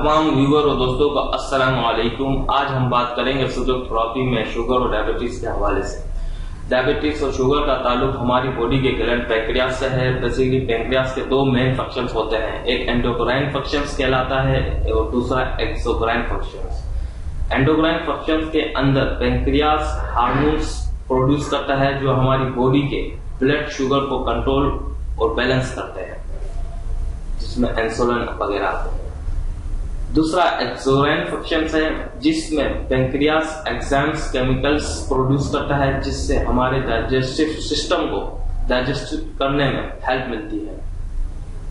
तमाम व्यूअर और दोस्तों का अस्सलाम वालेकुम। आज हम बात करेंगे फिजियोथेरेपी में शुगर और डायबिटीज के हवाले से। डायबिटीज और शुगर का ताल्लुक हमारी बॉडी के ग्लैंड पैंक्रियास से है। बेसिकली पैंक्रियास के दो मेन फंक्शंस होते हैं, एक एंडोक्राइन फंक्शंस कहलाता है और दूसरा एक्सोक्राइन फंक्शंस। एंडोक्राइन फंक्शंस के अंदर पैंक्रियास हार्मोन्स प्रोड्यूस करता है जो हमारी बॉडी के ब्लड शुगर को कंट्रोल और बैलेंस करते हैं, जिसमें इंसुलिन वगैरह आते हैं। दूसरा एक्सोक्राइन फंक्शंस है जिसमें पैंक्रियास एंजाइम्स केमिकल्स प्रोड्यूस करता है जिससे हमारे डाइजेस्टिव सिस्टम को डाइजेस्ट करने में हेल्प मिलती है।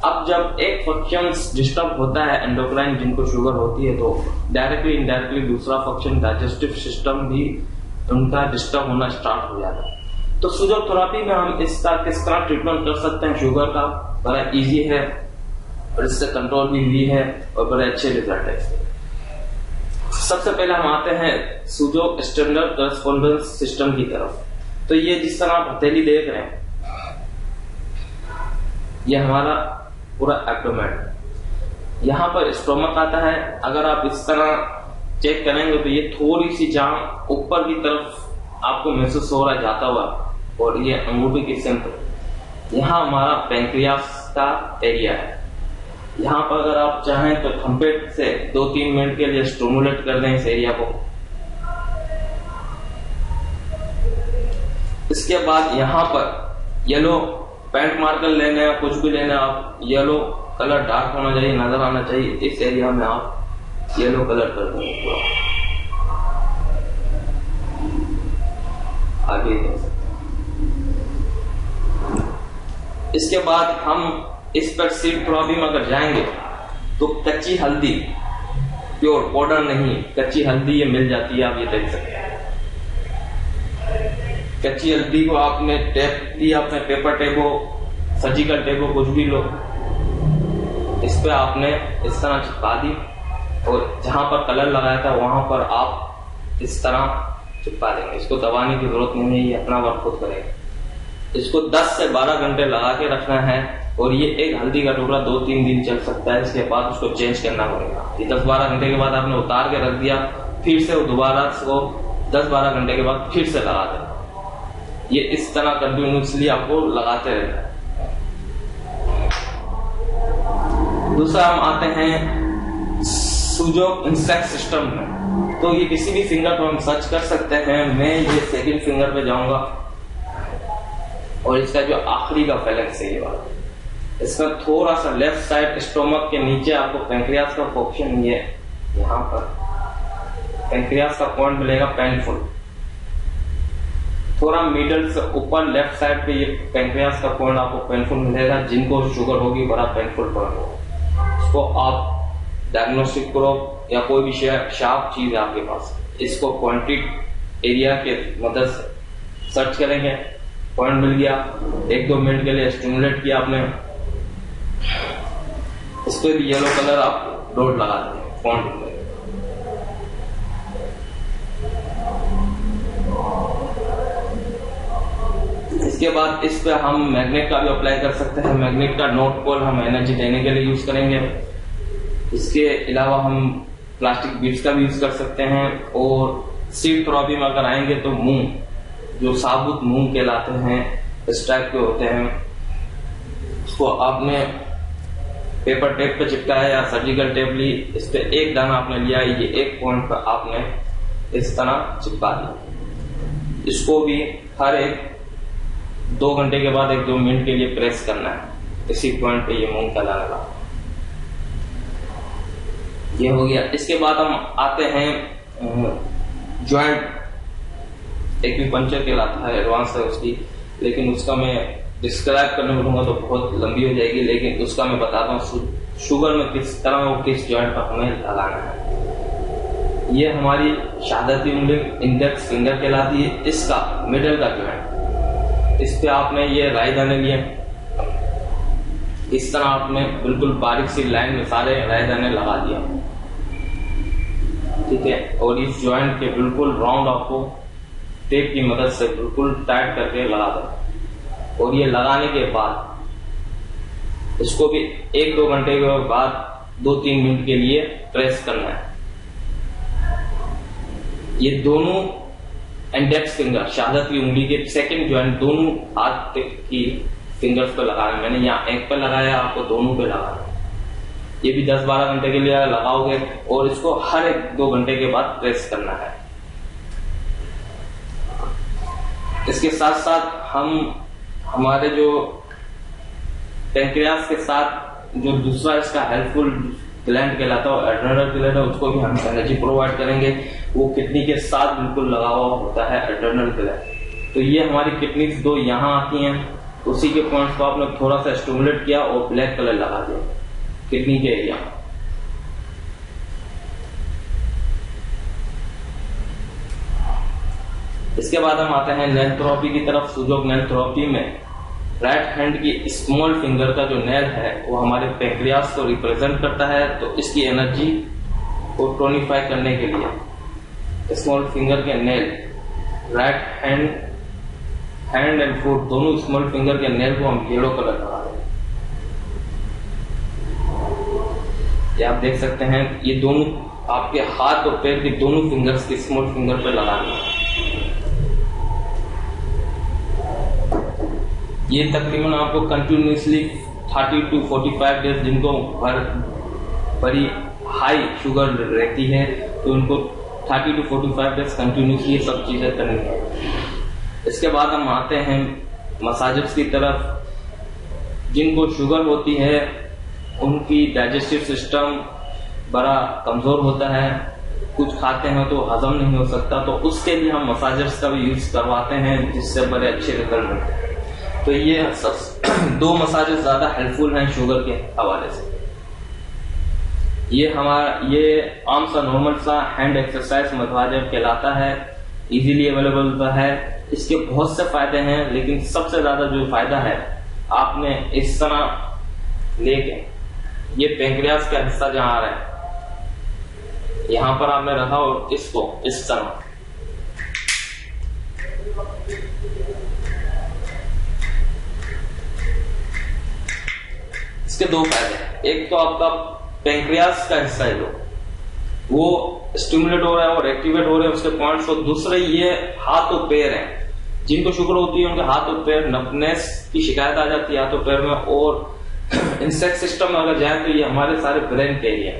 अब जब एक फंक्शन डिस्टर्ब होता है एंडोक्राइन जिनको शुगर होती है तो डायरेक्टली इनडायरेक्टली दूसरा फंक्शन डाइजेस्टिव सिस्टम भी उनका डिस्टर्ब होना स्टार्ट हो जाता है। तो फिजियोथेरेपी में हम इसका किस तरह ट्रीटमेंट कर सकते हैं शुगर का, बड़ा इजी है और इससे कंट्रोल भी हुई है और बड़े अच्छे रिजल्ट है। सबसे पहले हम आते हैं सूजो स्टैंडर्ड करस्पॉन्डेंस सिस्टम की तरफ। तो ये जिस तरह आप हथेली देख रहे हैं, ये हमारा पूरा एब्डोमेन, यहाँ पर स्टोमक आता है। अगर आप इस तरह चेक करेंगे तो ये थोड़ी सी जान ऊपर की तरफ आपको महसूस हो रहा है जाता हुआ, और ये अंगूठी की सेंटर, यहाँ हमारा पैंक्रियास का एरिया है। यहाँ पर अगर आप चाहें तो थंबनेल से 2-3 मिनट के लिए स्टिमुलेट कर दें इस एरिया को। इसके बाद यहाँ पर येलो पेंट मार्कर लेने या कुछ भी लेना, आप येलो कलर डार्क होना चाहिए, नजर आना चाहिए। इस एरिया में आप येलो कलर कर देंगे पूरा। आगे देख सकते हैं। इसके बाद हम इस पर सीड थेरेपी में अगर जाएंगे तो कच्ची हल्दी, प्योर पाउडर नहीं, कच्ची हल्दी ये मिल जाती है, आप ये देख सकते हैं। कच्ची हल्दी को आपने टेप दिया, अपने पेपर टेप हो, सर्जिकल टेप हो, कुछ भी लो, इस पे आपने इस तरह चिपका दी और जहां पर कलर लगाया था वहां पर आप इस तरह चिपका देंगे। इसको दबाने की जरूरत नहीं है, ये अपना वर्क खुद करेगा। इसको 10 से 12 घंटे लगा के रखना है और ये एक हल्दी का टुकड़ा 2-3 दिन चल सकता है। इसके बाद उसको चेंज करना पड़ेगा। ये 10-12 घंटे के बाद आपने उतार के रख दिया, फिर से दोबारा उसको 10-12 घंटे के बाद फिर से लगा देना। ये इस तरह कंटिन्यूसली आपको लगाते रहना है। दूसरा हम आते हैं सूजो इंसेक्ट सिस्टम में। तो ये किसी भी फिंगर पर हम सर्च कर सकते हैं। मैं ये सेकंड फिंगर पे जाऊंगा और इसका जो आखिरी का फैलेंक्स है ये वाला, इसमें थोड़ा सा लेफ्ट साइड स्टोमक के नीचे आपको पैंक्रियास का पोर्शन, ये यहाँ पर पैंक्रियास का पॉइंट मिलेगा पेनफुल। थोड़ा मिडल से ऊपर लेफ्ट साइड पे ये पैंक्रियास का पॉइंट आपको पेनफुल मिलेगा। जिनको शुगर होगी बड़ा पेनफुल पॉइंट होगा, उसको आप डायग्नोस्टिक करो या कोई भी शार्प चीज है आपके पास, इसको पॉइंटेड एरिया के मदद से सर्च करेंगे। पॉइंट मिल गया, 1-2 मिनट के लिए स्टिमुलेट किया आपने, इस पे भी येलो कलर आप डॉट लगा देंगे पॉइंट में। इसके बाद इस पे हम मैग्नेट का भी अप्लाई कर सकते हैं। मैग्नेट का नॉर्थ पोल हम एनर्जी देने के लिए यूज करेंगे। इसके अलावा हम प्लास्टिक बीड्स का भी यूज कर सकते हैं। और सीड थेरेपी में अगर आएंगे तो मूंग, जो साबुत मूंग कहलाते हैं, इस टाइप के होते हैं, उसको आपने पेपर टेप पे चिपकाया या सर्जिकल टेप ली, इस पे एक दाना आपने लिया, ये एक पॉइंट पर आपने इस तरह चिपका दिया। इसको भी हर एक 2 घंटे के बाद 1-2 मिनट के लिए प्रेस करना है इसी पॉइंट पे, ये मूंग का दाना लगा। ये हो गया। इसके बाद हम आते हैं ज्वाइंट एक्यूपंक्चर कहलाता है, एडवांस है उसकी, लेकिन उसका मैं डिस्क्राइब करने बोलूंगा तो बहुत लंबी हो जाएगी। लेकिन उसका मैं बताता हूँ शुगर में किस तरह वो किस जॉइंट पर हमें लगाना है। ये हमारी शहादती उंगली इंडेक्स फिंगर कहलाती है, इसका मिडल का जॉइंट, इस पे आपने ये राई दाने लिए, इस तरह आपने बिल्कुल बारीक सी लाइन में सारे राई दाने लगा दिया, ठीक है। और इस जॉइंट के बिल्कुल राउंड आपको टेप की मदद से बिल्कुल टाइट करके लगा दें। और ये लगाने के बाद इसको भी 1-2 घंटे के बाद 2-3 मिनट के लिए प्रेस करना है। ये दोनों इंडेक्स फिंगर, शहादत की उंगली के सेकंड जॉइंट दोनों हाथ की फिंगर्स पे लगाना है। मैंने यहाँ एक पे लगाया, आपको दोनों पे लगाना है। ये भी 10-12 घंटे के लिए लगाओगे और इसको हर 1-2 घंटे के बाद प्रेस करना है। इसके साथ साथ हम हमारे जो पैंक्रियास के साथ जो दूसरा इसका हेल्पफुल ग्लैंड कहलाता है, एड्रेनल ग्लैंड है, उसको भी हम एनर्जी प्रोवाइड करेंगे। वो किडनी के साथ बिल्कुल लगा हुआ होता है एड्रेनल ग्लैंड। तो ये हमारी किडनीज 2 यहाँ आती हैं, उसी के पॉइंट्स को आपने थोड़ा सा स्टिमुलेट किया और ब्लैक कलर लगा दिया किडनी के एरिया। इसके बाद हम आते हैं नेल थेरेपी की तरफ। सुजोग नेल थेरेपी में राइट हैंड की स्मॉल फिंगर का जो नेल है वो हमारे पैंक्रियास को रिप्रेजेंट करता है। तो इसकी एनर्जी को टोनिफाई करने के लिए स्मॉल फिंगर के nail, right hand and foot दोनों स्मॉल फिंगर के नेल को हम येलो कलर लगा देंगे। ये आप देख सकते हैं, ये दोनों आपके हाथ और पैर की दोनों फिंगर्स की स्मॉल फिंगर पे लगानी है। ये तकरीबन आपको कंटिन्यूसली 30 to 45 डेज, जिनको बड़ी हाई शुगर रहती है तो उनको 30 to 45 डेज कंटिन्यूसली ये सब चीजें करनी है। इसके बाद हम आते हैं मसाजर्स की तरफ। जिनको शुगर होती है उनकी डाइजेस्टिव सिस्टम बड़ा कमजोर होता है, कुछ खाते हैं तो हजम नहीं हो सकता, तो उसके लिए हम मसाजर्स का भी यूज करवाते हैं, जिससे बड़े अच्छे रिजल्ट मिलते हैं। तो ये 2 मसाजेस ज्यादा हेल्पफुल हैं शुगर के हवाले से। ये आम सा नॉर्मल सा हैंड एक्सरसाइज मसाजर कहलाता है, इजीली अवेलेबल है। इसके बहुत से फायदे हैं, लेकिन सबसे ज्यादा जो फायदा है, आपने इस तरह लेके ये पैंक्रियास का हिस्सा जहां आ रहा है, यहां पर आपने रखा और इसको इस तरह इसके 2 फायदे। एक तो आपका पैंक्रियास का हिस्सा है जो वो स्टिमुलेट हो रहा है और एक्टिवेट हो रहे हैं उसके पॉइंट्स, और दूसरे ये हाथ और पैर हैं। जिनको शुगर होती है उनके हाथ और पैर नफनेस की शिकायत आ जाती है हाथ और पैर में, और इंसेक्ट सिस्टम में अगर जाए तो ये हमारे सारे ब्रेन के एरिया।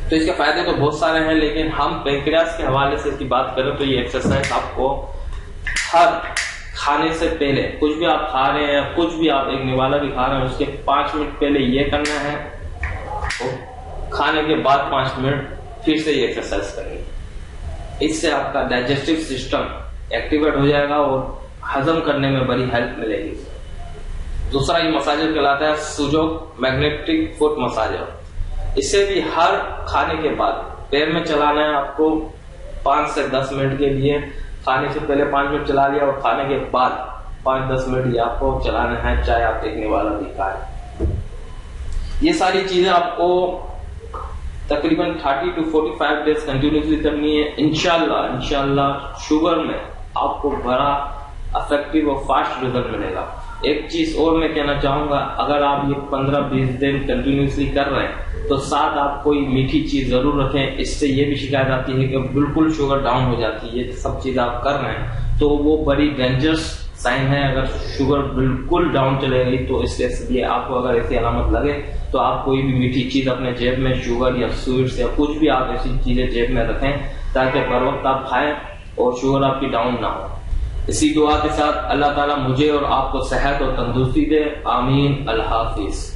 तो इसके फायदे तो बहुत सारे हैं, लेकिन हम पैंक्रियास के हवाले से इसकी बात करें तो ये एक्सरसाइज आपको हर खाने से पहले, कुछ भी आप खा रहे हैं, कुछ भी आप एक निवाला भी खा रहे हैं, उसके 5 मिनट पहले ये करना है और खाने के बाद 5 मिनट फिर से ये एक्सरसाइज करनी है। इससे आपका डाइजेस्टिव सिस्टम एक्टिवेट हो जाएगा और हजम करने में बड़ी हेल्प मिलेगी। दूसरा ये मसाजर कहलाता है सुजोग मैग्नेटिक फुट मसाजर। इसे भी हर खाने के बाद पैर में चलाना है आपको 5 से 10 मिनट के लिए। खाने से पहले 5 मिनट चला लिया और खाने के बाद 5-10 मिनट ये आपको चलाना है, चाहे आप देखने वाला भी खाए। ये सारी चीजें आपको तकरीबन 30 to 45 डेज कंटिन्यूसली करनी है। इंशाल्लाह शुगर में आपको बड़ा इफेक्टिव और फास्ट रिजल्ट मिलेगा। एक चीज और मैं कहना चाहूंगा, अगर आप ये 15-20 दिन कंटिन्यूसली कर रहे हैं तो साथ आप कोई मीठी चीज जरूर रखें। इससे ये भी शिकायत आती है कि बिल्कुल शुगर डाउन हो जाती है। ये सब चीज आप कर रहे हैं तो वो बड़ी डेंजरस साइन है। अगर शुगर बिल्कुल डाउन चले गई तो इसलिए आपको अगर ऐसी अलामत लगे तो आप कोई भी मीठी चीज अपने जेब में, शुगर या स्वीट्स या कुछ भी आप ऐसी चीजें जेब में रखें ताकि बर वक्त आप खाएं और शुगर आपकी डाउन ना हो। इसी दुआ के साथ अल्लाह ताला मुझे और आपको सेहत और तंदुरुस्ती दे। आमीन। अल्लाह हाफिज।